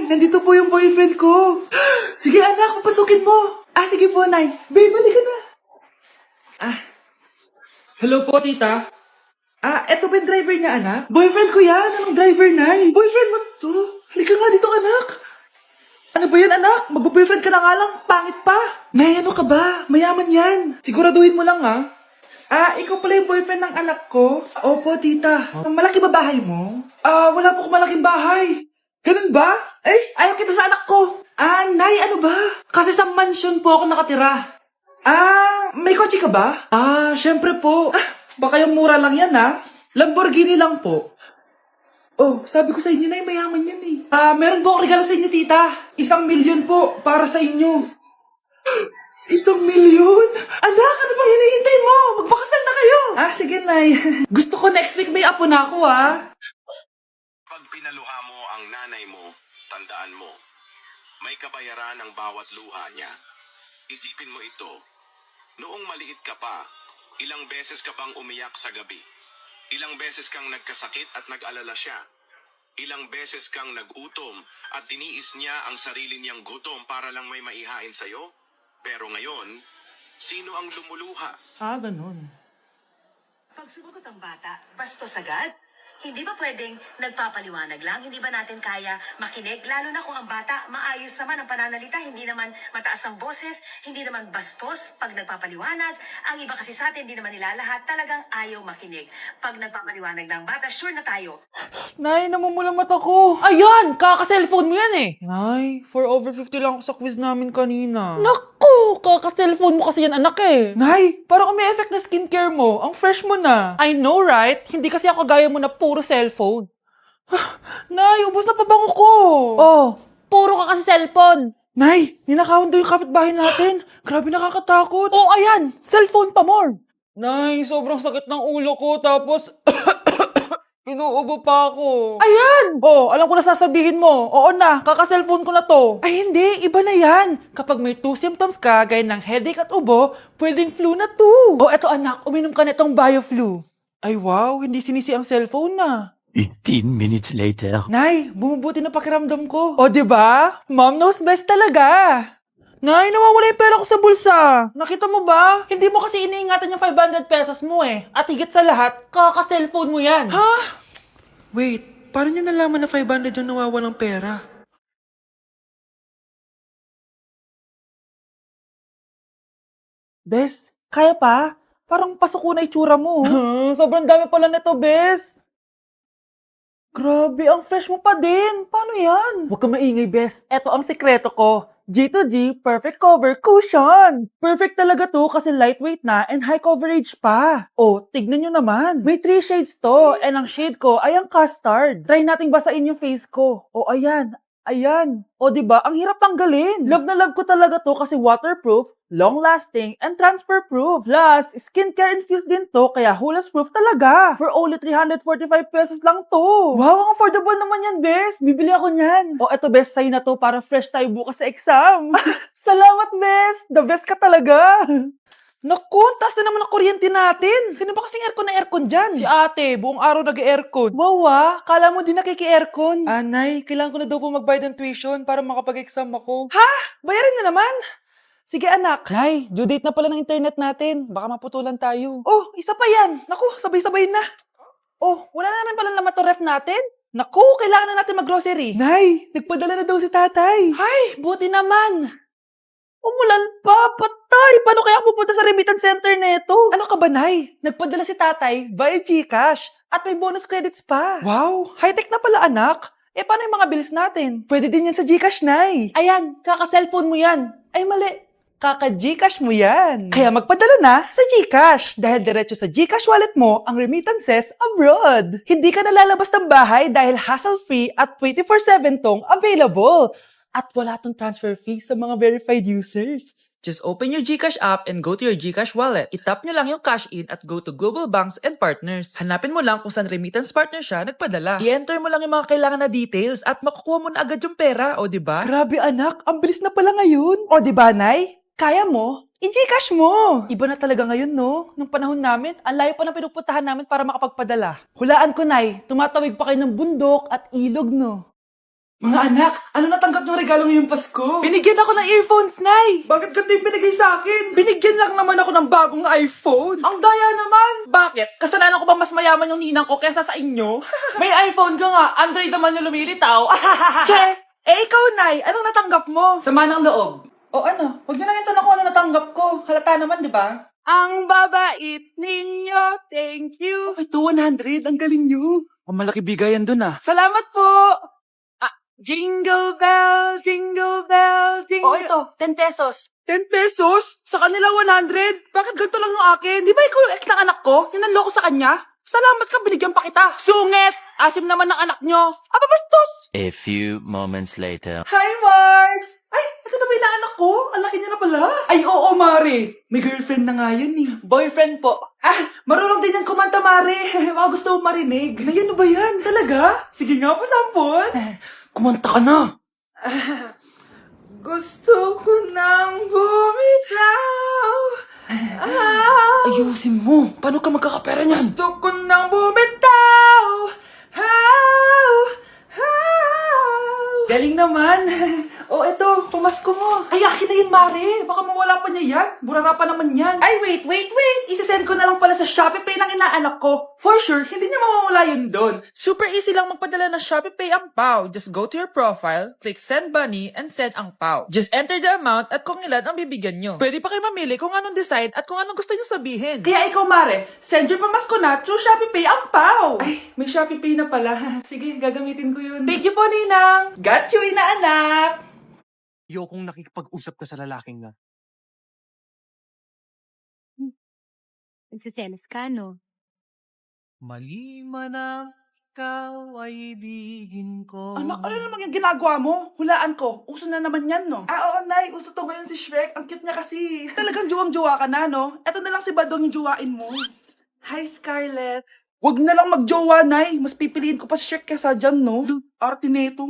nandito po yung boyfriend ko. Sige anak, papasukin mo. Sige po, Nay. Babe, balik ka na. Hello po, tita. Eto ba yung driver niya, anak? Boyfriend ko yan. Anong driver, Nay? Boyfriend mo to? Halika nga dito, anak. Ano ba yan, anak? Mag-boyfriend ka na nga lang. Pangit pa. Nay, ano ka ba? Mayaman yan. Siguraduhin mo lang, ha? Ikaw pala yung boyfriend ng anak ko? Opo, tita. Malaki ba bahay mo? Wala po akong malaking bahay. Ganun ba? Ayaw kita sa anak ko. Nay, ano ba? Kasi sa mansion po ako nakatira. May kotse ka ba? Syempre po. Baka yung mura lang yan, ha? Lamborghini lang po. Oh, sabi ko sa inyo na mayaman yan eh. Meron po akong regalo sa inyo, tita. 1,000,000 po para sa inyo. 1,000,000? Anak, ano bang hinihintay mo? Magpakasal na kayo. Sige, Nay. Gusto ko next week may apo na ako, ha? Pag pinaluha mo ang nanay mo, tandaan mo, may kabayaran ang bawat luha niya. Isipin mo ito, noong maliit ka pa, ilang beses ka bang umiyak sa gabi? Ilang beses kang nagkasakit at nag-alala siya? Ilang beses kang nagutom at tiniis niya ang sarili niyang gutom para lang may maihain sa'yo? Pero ngayon, sino ang lumuluha? Ganun. Pag sumagot ang bata, bastos agad? Hindi ba pwedeng nagpapaliwanag lang? Hindi ba natin kaya makinig? Lalo na kung ang bata, maayos naman ang pananalita, hindi naman mataas ang boses, hindi naman bastos pag nagpapaliwanag. Ang iba kasi sa atin, hindi naman nila lahat talagang ayaw makinig. Pag nagpapaliwanag ng bata, sure na tayo. Nay, namumulang mata ko. Ayan! Kaka-cellphone mo yan eh. Nay, 4 over 50 lang ako sa quiz namin kanina. Naku! Kaka-cellphone mo kasi yan, anak eh. Nay, parang umi-effect na skincare mo. Ang fresh mo na. I know, right? Hindi kasi ako gaya mo na puro cellphone. Nay, ubos na pabango ko. Puro ka kasi cellphone. Nay, ninakawan daw yung kapitbahay natin. Grabe nakakatakot. Ayan! Cellphone pa more! Nay, sobrang sakit ng ulo ko. Tapos, inuubo pa ako. Ayan! Alam ko na sasabihin mo. Oo na, kaka-cellphone ko na to. Ay, hindi. Iba na yan. Kapag may 2 symptoms ka, gaya ng headache at ubo, pwedeng flu na to. Eto anak, uminom ka nitong BioFlu. Ay, wow. Hindi sinisi ang cellphone na. 15 minutes later. Nay, bumubuti na pakiramdam ko. Diba? Mom knows best talaga. Nay, nawawala yung pera ko sa bulsa. Nakita mo ba? Hindi mo kasi iniingatan yung 500 pesos mo eh. At higit sa lahat, kaka-cellphone mo yan. Wait, paano niya nalaman na 500 yung nawawalang pera? Bes, kaya pa? Parang pasuko na itsura mo. Sobrang dami pala nito, Bes. Grabe, ang fresh mo pa din. Paano yan? Huwag ka maingay, Bes. Eto ang sekreto ko. G2G Perfect Cover Cushion. Perfect talaga to kasi lightweight na and high coverage pa. Tignan nyo naman. May 3 shades to and ang shade ko ay ang custard. Try nating basain yung face ko. Ayan. Ayan. Diba? Ang hirap tanggalin. Love na love ko talaga to kasi waterproof, long-lasting, and transfer-proof. Plus, skincare infused din to kaya hulas-proof talaga. For only 345 pesos lang to. Wow, ang affordable naman yan, Bes. Bibili ako niyan. Eto, Bes, sa'yo na to para fresh tayo bukas sa exam. Salamat, Bes. The best ka talaga. Naku, taas na naman ang kuryente natin. Sino ba kasing aircon dyan? Si ate, buong araw nag-aircon. Wow, kala mo din nakiki-aircon. Nay, kailangan ko na daw po magbayad ng tuition para makapag-exam ako. Bayarin na naman. Sige anak. Nay, due date na pala ng internet natin. Baka maputulan tayo. Isa pa yan. Naku, sabay-sabay na. Wala na pala naman to ref natin. Naku, kailangan na natin mag-grocery. Nay, nagpadala na daw si tatay. Ay, buti naman. Umulan pa, patay! Paano kaya pupunta sa remittance center neto? Ano ka ba, Nay? Nagpadala si tatay via GCash at may bonus credits pa. Wow, high-tech na pala, anak. Paano yung mga bills natin? Pwede din yan sa GCash, Nay. Ayan, kaka-cellphone mo yan. Ay, mali. Kaka-GCash mo yan. Kaya magpadala na sa GCash dahil diretso sa GCash wallet mo ang remittances abroad. Hindi ka nalalabas ng bahay dahil hassle-free at 24/7 tong available. At wala tong transfer fee sa mga verified users. Just open your GCash app and go to your GCash wallet. Itap nyo lang yung cash in at go to global banks and partners. Hanapin mo lang kung saan remittance partner siya nagpadala. I-enter mo lang yung mga kailangan na details at makukuha mo na agad yung pera, diba? Grabe anak, ang bilis na pala ngayon. Diba, Nay? Kaya mo? I-GCash mo! Iba na talaga ngayon, no? Nung panahon namin, ang layo pa ng pinupuntahan namin para makapagpadala. Hulaan ko, Nay, tumatawid pa kayo ng bundok at ilog, no? Mga anak, ano natanggap ng regalo ngayong Pasko? Binigyan ako ng earphones, Nay! Bakit ganito yung binigay sa akin? Binigyan lang naman ako ng bagong iPhone. Ang daya naman! Bakit? Kasalanan ko ba mas mayaman yung ninang ko kesa sa inyo? May iPhone ka nga, Android naman yung lumilitaw. Che! Ikaw, Nay, anong natanggap mo? Sama ng loob. O ano, huwag niyo lang yung tanong kung ano natanggap ko. Halata naman, di ba? Ang babait ninyo, thank you. Ito, 100, ang galing nyo. Ang malaki bigayan dun Salamat po! Jingle bell, jingle bell, jingle... Oh, ito, 10 pesos. 10 pesos? Sa kanila 100? Bakit ganito lang yung akin? Di ba ikaw yung ex ng anak ko? Hinanloko sa kanya? Salamat ka, binigyan pa kita. Sungit! Asim naman ng anak nyo. Bastos! A few moments later. Hi, Mars! Ay, ito na ba yung anak ko? Ang laki niya na pala. Ay, oo, Mari. May girlfriend na nga yan eh. Boyfriend po. Marunong din yan kumanta, Mari. Mga gusto mo marinig. Na yan ba yan? Talaga? Sige nga, pasampon. Kumanta ka na. Gusto ko nang bumitaw. Ayusin mo. Paano ka magkakapera niyan? Gusto ko nang bumitaw. Galing naman. Eto, pamasko mo. Ay, akin na yun, Mare. Baka mawala pa niya yan. Burara pa naman yan. Ay, wait. Isasend ko na lang pala sa Shopee Pay ng inaanak ko. For sure, hindi niya mawawala yun doon. Super easy lang magpadala ng Shopee Pay ang PAW. Just go to your profile, click Send Money, and send ang PAW. Just enter the amount at kung ilan ang bibigyan nyo. Pwede pa kayo mamili kung anong design at kung anong gusto nyo sabihin. Kaya ikaw, Mare, send your pamasko na through Shopee Pay ang PAW. Ay, may Shopee Pay na pala. Sige, gagamitin ko yun. Thank you po, Ninang. Got you, inaanak. Ayokong nakikipag-usap ka sa lalaking na. Nagsiselos ka, no? Mali man ang ikaw ay ibigin ko. Anak, ano naman yung ginagawa mo? Hulaan ko. Uso na naman yan, no? Oo, Nay. Uso to ngayon si Shrek. Ang cute niya kasi. Talagang juwang-juwa ka na, no? Eto na lang si Badong yung juwain mo. Hi, Scarlett. Wag na lang magjowa, Nay. Mas pipiliin ko pa si Shrek kesa dyan, no? Arte neto.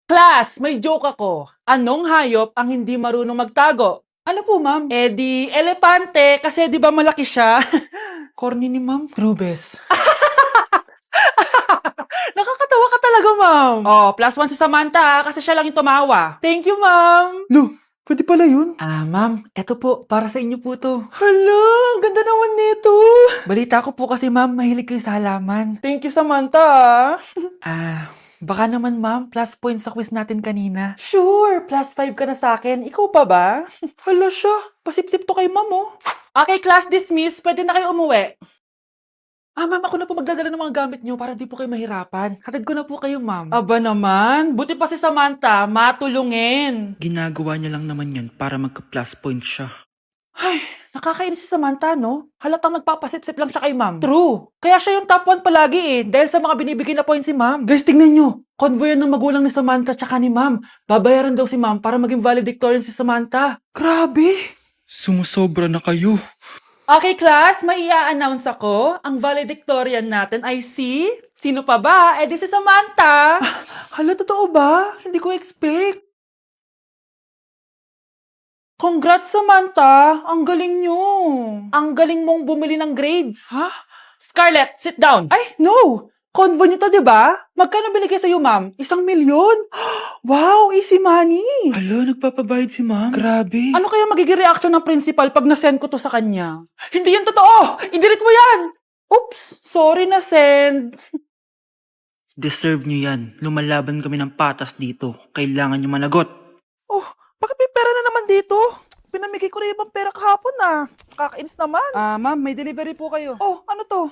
Class, may joke ako. Anong hayop ang hindi marunong magtago? Ano po, ma'am? Di elepante kasi di ba malaki siya? Corny ni ma'am. Rubes. Nakakatawa ka talaga, ma'am. +1 si Samantha kasi siya lang yung tumawa. Thank you, ma'am. Lo, pwede pala yun? Ma'am, eto po, para sa inyo po to. Hala, ang ganda naman nito. Balita ko po kasi, ma'am, mahilig kayo sa halaman. Thank you, Samantha. Baka naman, ma'am, plus points sa quiz natin kanina. Sure, +5 ka na sa akin. Ikaw pa ba? Hala siya, pasip-sip to kay ma'am, oh. Okay, class dismiss. Pwede na kayo umuwi. Ma'am, ako na po magdadala ng mga gamit nyo para di po kayo mahirapan. Hatid ko na po kayo, ma'am. Aba naman, buti pa si Samantha, matulungin. Ginagawa niya lang naman yan para magka-plus points siya. Ay, nakakainis si Samantha, no? Halatang nagpapasip-sip lang siya kay ma'am. True. Kaya siya yung top 1 palagi dahil sa mga binibigay na points si ma'am. Guys, tingnan nyo. Convoy yan ng magulang ni Samantha tsaka ni ma'am. Babayaran daw si ma'am para maging valedictorian si Samantha. Grabe. Sumusobra na kayo. Okay, class, may i-announce ako. Ang valedictorian natin ay si... Sino pa ba? Di si Samantha. Hala, totoo ba? Hindi ko expect. Congrats, Samantha! Ang galing nyo! Ang galing mong bumili ng grades. Ha? Scarlett, sit down! Ay, no! Convo nyo to, diba? Magkano binigay sa'yo, ma'am? 1 milyon? Wow, easy money! Alo, nagpapabayad si ma'am? Grabe. Ano kaya magiging reaction ng principal pag nasend ko to sa kanya? Hindi yan totoo! I-delete mo yan! Oops! Sorry na send. Deserve nyo yan. Lumalaban kami ng patas dito. Kailangan nyo managot. Oh, bakit may pera na naman dito? Pinamigay ko na ibang pera kahapon Kakainis naman. Ma'am, may delivery po kayo. Oh, ano to?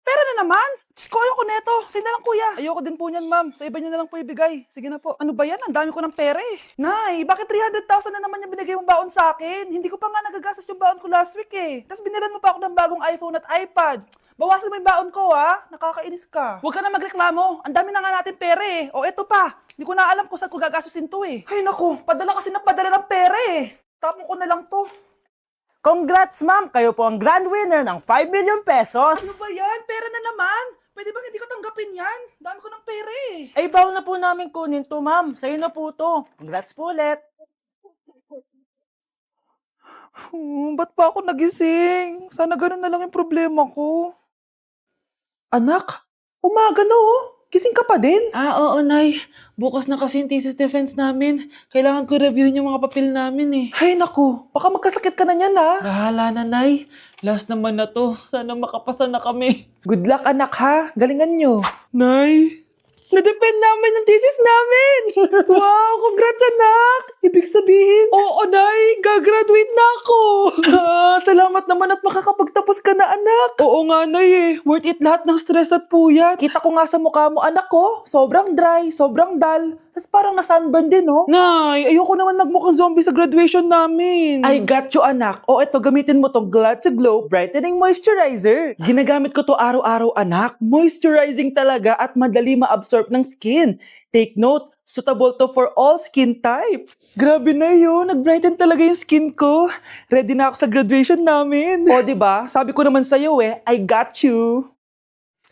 Pera na naman? Diyos ko, ayoko neto. Sa'yo na lang, kuya. Ayoko din po niyan, ma'am. Sa iba niyo na lang po ibigay. Sige na po. Ano ba yan? Ang dami ko ng pera eh. Nay, bakit 300,000 na naman yung binigay mong baon sa akin? Hindi ko pa nga nagagastos yung baon ko last week eh. Tapos binilan mo pa ako ng bagong iPhone at iPad. Bawasan mo yung baon ko Nakakainis ka. Huwag ka na magreklamo. Ang dami na nga natin pera eh. O eto pa. Hindi ko na alam kung saan ko gagastusin to eh. Ay naku, padala kasi ng padala ng pera eh. Tapon ko na lang to. Congrats, ma'am! Kayo po ang grand winner ng 5 million pesos! Ano ba yan? Pera na naman. Pwede ba hindi ko tanggapin yan? Dami ko ng pera eh. Ay, bawal na po namin kunin to, ma'am. Sa'yo na po to. Congrats po ulit! Ba't pa ako nagising? Sana ganun na lang yung problema ko. Anak, Umaga na oh. Gising ka pa din? Oo, Nay. Bukas na kasi yung thesis defense namin. Kailangan ko reviewin yung mga papel namin eh. Hay naku, baka magkasakit ka na niyan ah. Bahala na, Nay. Last naman na to. Sana makapasa na kami. Good luck anak ha. Galingan nyo. Nay, na-defend namin ang thesis namin! Wow, congrats anak! Ibig sabihin... Oo, Nay! Gagraduate na ako! Salamat naman at makakapagtapos ka na, anak! Oo nga, Nay eh. Worth it lahat ng stress at puyat. Kita ko nga sa mukha mo, anak ko. Sobrang dry, sobrang dull. Tapos parang na-sunburn din, no? Nay, ayoko naman magmukhang zombie sa graduation namin. I got you, anak. O eto, gamitin mo tong Glad to Glow Brightening Moisturizer. Ginagamit ko to araw-araw, anak. Moisturizing talaga at madali ma-absorb ng skin. Take note, suitable to for all skin types. Grabe na yun, nag-brighten talaga yung skin ko. Ready na ako sa graduation namin. O, diba? Sabi ko naman sa'yo I got you.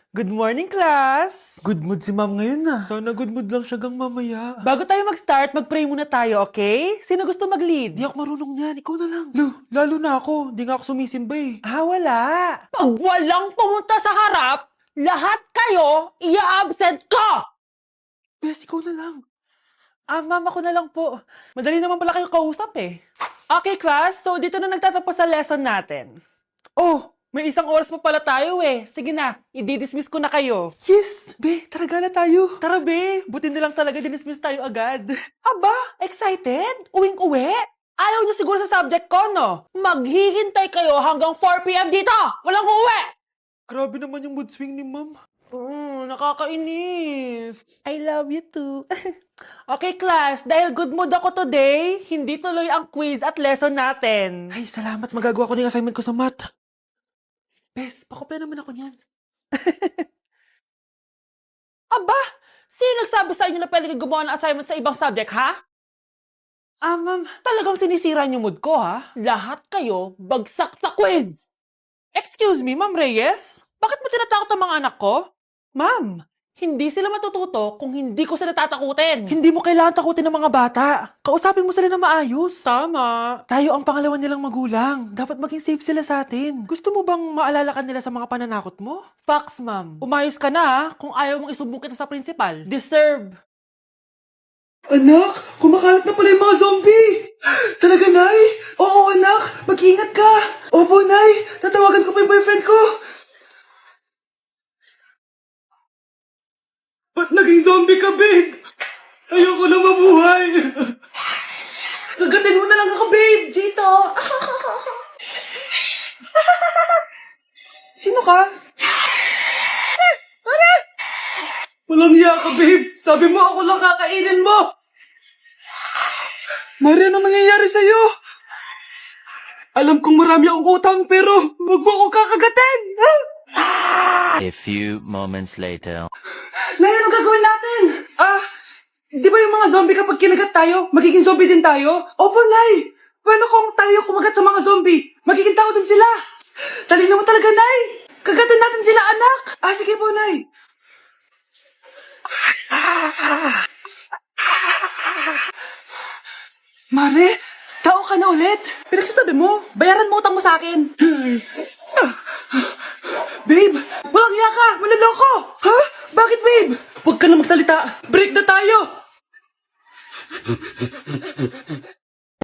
Good morning, class! Good mood si ma'am ngayon na. Sana good mood lang siya gang mamaya. Bago tayo mag-start, mag-pray muna tayo, okay? Sino gusto mag-lead? Di ako marunong niyan, ikaw na lang. Lalo na ako, di nga ako sumisimba eh. Wala. Pag walang pumunta sa harap, lahat kayo ia-absent ko! Bes, ikaw na lang. Ma'am, ako na lang po. Madali naman pala kayo kausap eh. Okay, class. So, dito na nagtatapos sa lesson natin. Oh, may isang oras pa pala tayo eh. Sige na, i-dismiss ko na kayo. Yes, be, tara gala tayo. Tara be, buti na lang talaga dinismiss tayo agad. Aba, excited? Uwing-uwi? Ayaw niyo siguro sa subject ko, no? Maghihintay kayo hanggang 4 p.m. dito! Walang uuwi! Grabe naman yung mood swing ni ma'am. Nakakainis. I love you too. Okay, class. Dahil good mood ako today, hindi tuloy ang quiz at lesson natin. Ay, salamat. Magagawa ko na yung assignment ko sa math. Bes, pakopya naman ako niyan. Aba! Sino nagsabi sa inyo na pwede kayo gumawa ng assignment sa ibang subject, ha? Ma'am. Talagang sinisira niyo mood ko, ha? Lahat kayo bagsak sa quiz! Excuse me, Ma'am Reyes? Bakit mo tinatakot ang mga anak ko? Ma'am, Hindi sila matututo kung hindi ko sila tatakutin. hindi mo kailangan takutin ng mga bata. Kausapin mo sila na maayos. Tama. Tayo ang pangalawa nilang magulang. Dapat maging safe sila sa atin. Gusto mo bang maalala ka nila sa mga pananakot mo? Facts, ma'am. Umayos ka na, ha? Kung ayaw mong isumbong kita sa principal. Deserve. Anak, kumakalat na pala yung mga zombie! Talaga, Nay? Oo, anak, mag-ingat ka! Opo, Nay, tatawagan ko pa yung boyfriend ko! Ba't naging zombie ka, babe? Ayoko na mabuhay! Kagatin mo na lang ako, babe! Dito! Sino ka? Walang hiya ka, babe! Sabi mo ako lang kakainin mo! Mari, anong nangyayari sa'yo? Alam kong marami akong utang pero huwag mo ako kakagatin! A few moments later. Nay, anong gagawin natin? Di ba yung mga zombie kapag kinagat tayo, magiging zombie din tayo? Opo, Nay! Paano kung tayo kumagat sa mga zombie? Magiging tao din sila! Talino mo talaga, Nay! Kagatin natin sila, anak! Sige po, Nay! Mare, tao ka na ulit. Pinagsasabi mo, bayaran mo utang mo sa akin. Babe, walang hiya ka, maloloko. Ha? Bakit, babe? Huwag ka na magsalita. Break na tayo.